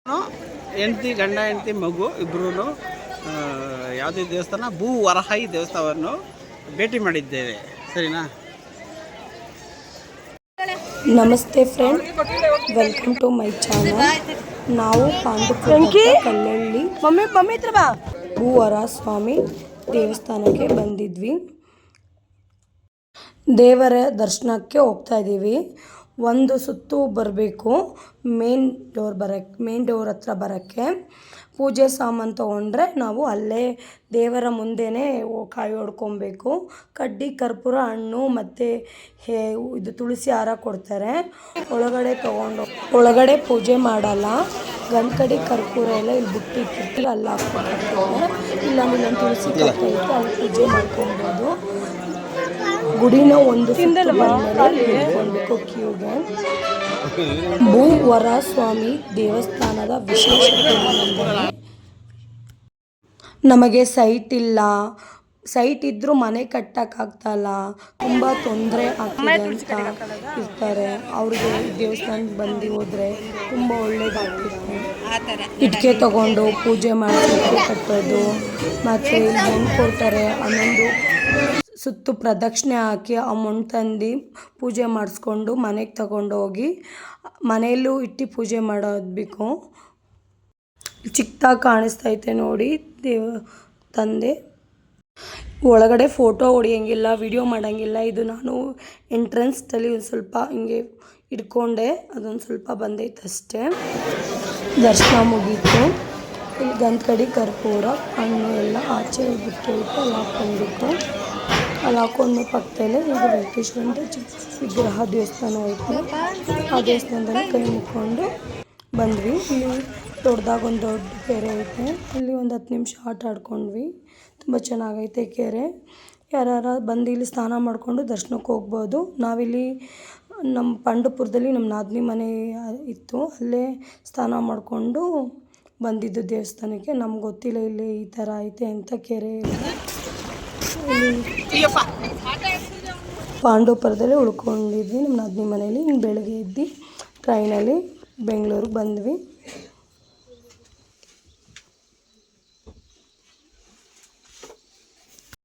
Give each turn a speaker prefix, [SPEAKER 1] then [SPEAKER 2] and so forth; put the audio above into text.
[SPEAKER 1] ಹೆಂಡತಿ ಗಂಡ ಹೆಂಡತಿ ಮಗು ಇಬ್ಬರೂ ಯಾವುದೇ ದೇವಸ್ಥಾನ ಭೂ ವರಹಾಯಿ ದೇವಸ್ಥಾನವನ್ನು ಭೇಟಿ ಮಾಡಿದ್ದೇವೆ. ಸರಿನಾ?
[SPEAKER 2] ನಮಸ್ತೆ friend, welcome to my channel. ನಾವು ಪಾಂಡುಪುರ ಕಲ್ಲಳ್ಳಿ ಭೂವರ ಸ್ವಾಮಿ ದೇವಸ್ಥಾನಕ್ಕೆ ಬಂದಿದ್ವಿ. ದೇವರ ದರ್ಶನಕ್ಕೆ ಹೋಗ್ತಾ ಇದ್ದೀವಿ. ಒಂದು ಸುತ್ತು ಬರಬೇಕು ಮೇನ್ ಡೋರ್ ಹತ್ರ ಬರೋಕ್ಕೆ. ಪೂಜೆ ಸಾಮಾನು ತೊಗೊಂಡ್ರೆ ನಾವು ಅಲ್ಲೇ ದೇವರ ಮುಂದೆನೇ ಕಾಯಿ ಹೊಡ್ಕೊಬೇಕು. ಕಡ್ಡಿ, ಕರ್ಪೂರ, ಹಣ್ಣು ಮತ್ತು ಇದು ತುಳಸಿ ಹಾರ ಕೊಡ್ತಾರೆ. ಒಳಗಡೆ ಪೂಜೆ ಮಾಡಲ್ಲ. ಗಂಧಕಡ್ಡಿ, ಕರ್ಪೂರ ಎಲ್ಲ ಇಲ್ಲಿ ಬಿಟ್ಟಿರ್ತೀವಿ, ಅಲ್ಲಿ ಹಾಕ್ಕೊಡ್ತಾರೆ. ಇಲ್ಲಾಂದ್ರೆ ತುಳಸಿ ಕಟ್ಟೆ ಇತ್ತು, ಅಲ್ಲಿ ಪೂಜೆ ಮಾಡ್ಕೊಬೋದು. ಗುಡಿನ ಒಂದು ನಿಂತ್ಕೊಳ್ಬೇಕು ಕ್ಯೂಗೆ. ಭೂವರ ಸ್ವಾಮಿ ದೇವಸ್ಥಾನದ ವಿಶೇಷತೆ ಏನೆಂದರೆ, ನಮಗೆ ಸೈಟ್ ಇಲ್ಲ, ಸೈಟ್ ಇದ್ದರೂ ಮನೆ ಕಟ್ಟೋಕ್ಕಾಗ್ತಾಯಿಲ್ಲ, ತುಂಬ ತೊಂದರೆ ಆಗ್ತಿದೆ ಅಂತ ಇರ್ತಾರೆ. ಅವ್ರಿಗೆ ದೇವಸ್ಥಾನಕ್ಕೆ ಬಂದು ಹೋದರೆ ತುಂಬ ಒಳ್ಳೇದಾಗ್ತಿತ್ತು. ಇಟ್ಟಿಗೆ ತೊಗೊಂಡು ಪೂಜೆ ಮಾಡೋಕ್ಕೆ ಕಟ್ಟೋದು, ಮತ್ತು ಇಲ್ಲಿ ಮಣ್ಣು ಕೊಡ್ತಾರೆ, ಅನ್ನೊಂದು ಸುತ್ತು ಪ್ರದಕ್ಷಿಣೆ ಹಾಕಿ ಆ ಮಣ್ಣು ತಂದು ಪೂಜೆ ಮಾಡಿಸ್ಕೊಂಡು ಮನೆಗೆ ತಗೊಂಡು ಹೋಗಿ ಮನೆಯಲ್ಲೂ ಇಟ್ಟು ಪೂಜೆ ಮಾಡೋದಬೇಕು. ಚಿಕ್ಕದಾಗಿ ಕಾಣಿಸ್ತೈತೆ ನೋಡಿ ತಂದೆ. ಒಳಗಡೆ ಫೋಟೋ ಹೊಡಿಯೋಂಗಿಲ್ಲ, ವಿಡಿಯೋ ಮಾಡೋಂಗಿಲ್ಲ. ಇದು ನಾನು ಎಂಟ್ರೆನ್ಸ್ದಲ್ಲಿ ಒಂದು ಸ್ವಲ್ಪ ಹಿಂಗೆ ಇಟ್ಕೊಂಡೆ, ಅದೊಂದು ಸ್ವಲ್ಪ ಬಂದೈತೆ ಅಷ್ಟೇ. ದರ್ಶನ ಮುಗೀತು. ಇಲ್ಲಿ ಗಂಧಕಡ್ಡಿ, ಕರ್ಪೂರ, ಹಣ್ಣು ಎಲ್ಲ ಆಚೆ ಬಿಟ್ಟೈತೆ, ಅಲ್ಲಿ ಹಾಕ್ಕೊಬೇಕು. ಅಲ್ಲಿ ಹಾಕೊಂಡು ಪಕ್ಕದಲ್ಲೇ ಇದು ವೆಂಕಟೇಶ್ವರಂತ ವಿಗ್ರಹ ದೇವಸ್ಥಾನ ಐತೆ. ಆ ದೇವಸ್ಥಾನದಲ್ಲಿ ಕೈ ಮುಕ್ಕೊಂಡು ಬಂದ್ವಿ. ಇಲ್ಲಿ ದೊಡ್ಡದಾಗಿ ಒಂದು ದೊಡ್ಡ ಕೆರೆ ಐತೆ. ಇಲ್ಲಿ ಒಂದು 10 ನಿಮಿಷ ಆಟ ಆಡ್ಕೊಂಡ್ವಿ. ತುಂಬ ಚೆನ್ನಾಗೈತೆ ಕೆರೆ. ಯಾರು ಬಂದು ಇಲ್ಲಿ ಸ್ನಾನ ಮಾಡಿಕೊಂಡು ದರ್ಶನಕ್ಕೆ ಹೋಗ್ಬೋದು. ನಾವಿಲ್ಲಿ ನಮ್ಮ ಪಾಂಡುಪುರದಲ್ಲಿ ನಮ್ಮ ನಾದಿನಿ ಮನೆ ಇತ್ತು, ಅಲ್ಲೇ ಸ್ನಾನ ಮಾಡಿಕೊಂಡು ಬಂದಿದ್ದು ದೇವಸ್ಥಾನಕ್ಕೆ. ನಮ್ಗೆ ಗೊತ್ತಿಲ್ಲ ಇಲ್ಲಿ ಈ ಥರ ಐತೆ ಅಂತ ಕೆರೆ. ಪಾಂಡುಪುರದಲ್ಲಿ ಉಳ್ಕೊಂಡಿದ್ವಿ ನಮ್ಮ ನಾದಿನಿ ಮನೆಯಲ್ಲಿ. ಇನ್ನು ಬೆಳಗ್ಗೆ ಎದ್ದು ಟ್ರೈನಲ್ಲಿ ಬೆಂಗಳೂರಿಗೆ ಬಂದ್ವಿ.